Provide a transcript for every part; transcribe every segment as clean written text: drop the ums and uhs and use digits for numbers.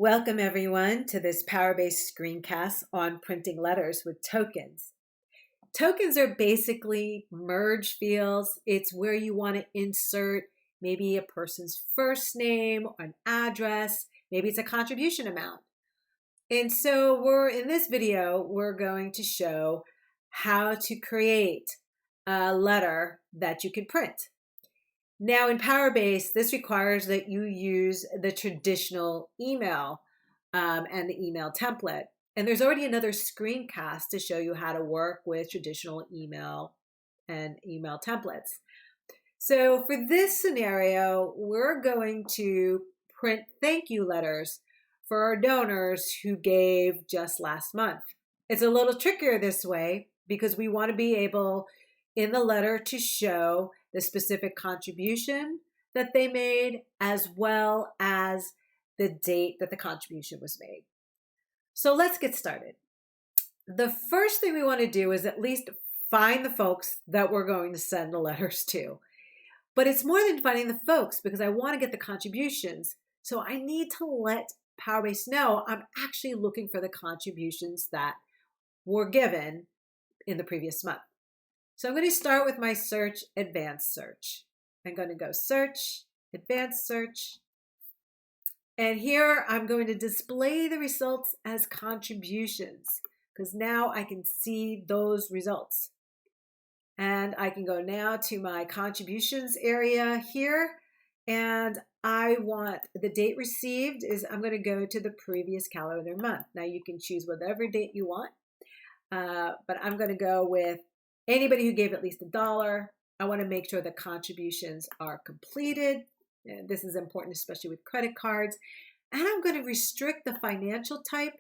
Welcome everyone to this PowerBase screencast on printing letters with tokens. Tokens are basically merge fields. It's where you want to insert maybe a person's first name or an address. Maybe it's a contribution amount. And so in this video, we're going to show how to create a letter that you can print. Now in PowerBase, this requires that you use the traditional email and the email template. And there's already another screencast to show you how to work with traditional email and email templates. So for this scenario, we're going to print thank you letters for our donors who gave just last month. It's a little trickier this way because we want to be able in the letter to show the specific contribution that they made as well as the date that the contribution was made. So let's get started. The first thing we want to do is at least find the folks that we're going to send the letters to. But it's more than finding the folks because I want to get the contributions. So I need to let PowerBase know I'm actually looking for the contributions that were given in the previous month. So I'm going to start with my search, advanced search. I'm going to go search, advanced search. And here I'm going to display the results as contributions because now I can see those results. And I can go now to my contributions area here. And I want the date received is I'm going to go to the previous calendar month. Now you can choose whatever date you want, but I'm going to go with anybody who gave at least $1. I want to make sure the contributions are completed. And this is important, especially with credit cards. And I'm going to restrict the financial type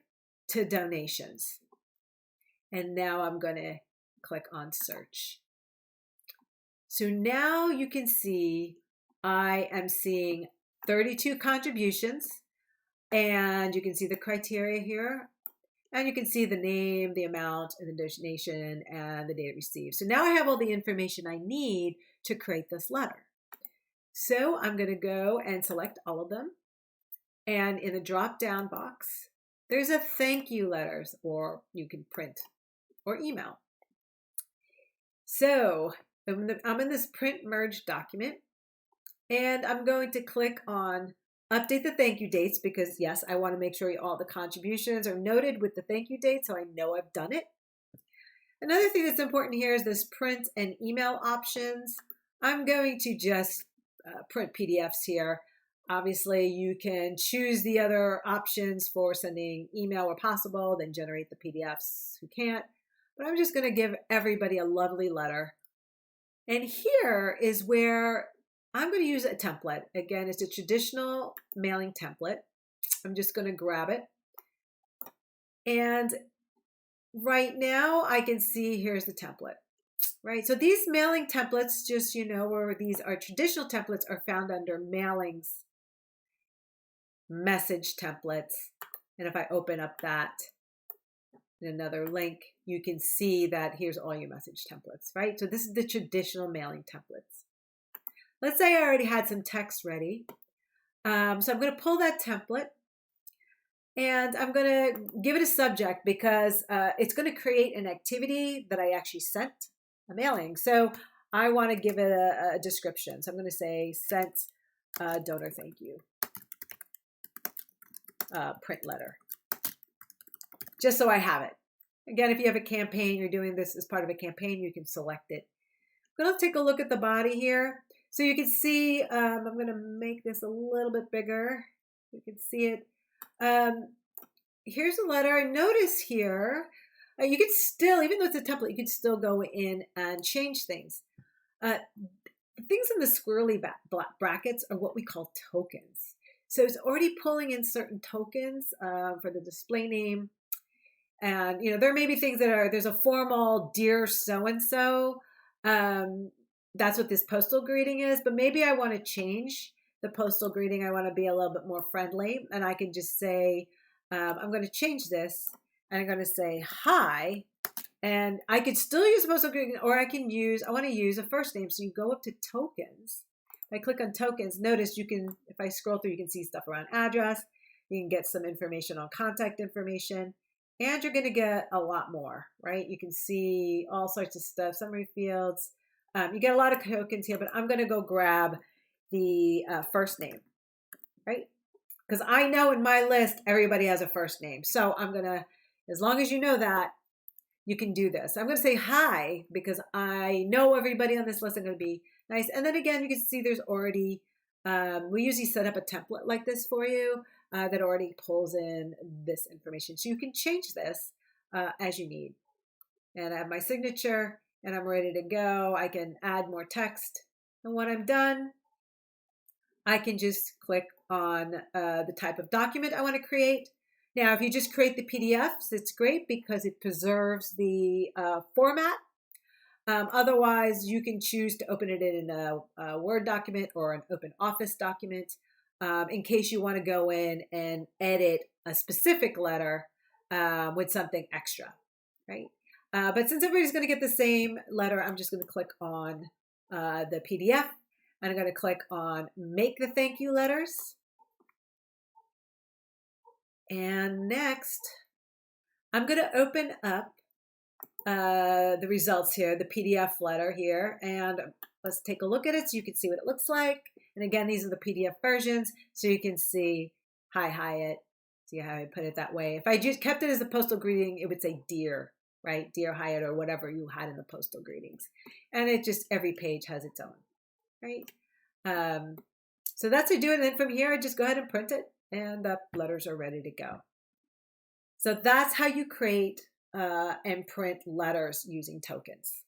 to donations. And now I'm going to click on search. So now you can see I am seeing 32 contributions. And you can see the criteria here. And you can see the name, the amount, and the donation, and the date received. So now I have all the information I need to create this letter. So I'm going to go and select all of them. And in the drop-down box, there's a thank you letters, or you can print or email. So I'm in this print merge document, and I'm going to click on update the thank you dates because, yes, I want to make sure all the contributions are noted with the thank you date so I know I've done it. Another thing that's important here is this print and email options. I'm going to just print PDFs here. Obviously, you can choose the other options for sending email where possible, then generate the PDFs who can't. But I'm just going to give everybody a lovely letter. And here is where I'm going to use a template. Again, it's a traditional mailing template. I'm just going to grab it. And right now I can see here's the template, right? So these mailing templates, just where these are traditional templates, are found under mailings, message templates. And if I open up that in another link, you can see that here's all your message templates, right? So this is the traditional mailing templates. Let's say I already had some text ready. So I'm going to pull that template and I'm going to give it a subject because it's going to create an activity that I actually sent a mailing. So I want to give it a description. So I'm going to say sent donor thank you print letter, just so I have it. Again, if you have a campaign, you're doing this as part of a campaign, you can select it. I'm going to take a look at the body here. So you can see, I'm going to make this a little bit bigger. You can see it. Here's a letter. Notice here, you could still, even though it's a template, you could still go in and change things. The things in the squirrely brackets are what we call tokens. So it's already pulling in certain tokens for the display name. And, there may be things that there's a formal dear so-and-so. That's what this postal greeting is, but maybe I want to change the postal greeting. I want to be a little bit more friendly, and I can just say, I'm going to change this, and I'm going to say hi, and I could still use a postal greeting, or I want to use a first name. So you go up to tokens. If I click on tokens, notice you can, if I scroll through, you can see stuff around address. You can get some information on contact information, and you're going to get a lot more, right? You can see all sorts of stuff, summary fields. You get a lot of tokens here, but I'm going to go grab the first name, right? Because I know in my list, everybody has a first name. So I'm going to, as long as you know that, you can do this. I'm going to say hi because I know everybody on this list. I'm going to be nice. And then again, you can see there's already, we usually set up a template like this for you that already pulls in this information. So you can change this as you need. And I have my signature and I'm ready to go. I can add more text. And when I'm done, I can just click on the type of document I want to create. Now, if you just create the PDFs, it's great because it preserves the format. Otherwise, you can choose to open it in a Word document or an open office document in case you want to go in and edit a specific letter with something extra, right? But since everybody's going to get the same letter, I'm just going to click on the PDF. And I'm going to click on Make the Thank You Letters. And next, I'm going to open up the results here, the PDF letter here. And let's take a look at it so you can see what it looks like. And again, these are the PDF versions, so you can see Hi Hyatt. See how I put it that way. If I just kept it as a postal greeting, it would say Dear, right? Dear Hyatt or whatever you had in the postal greetings. And it just, every page has its own. Right? So that's how you do it. And then from here, I just go ahead and print it and the letters are ready to go. So that's how you create and print letters using tokens.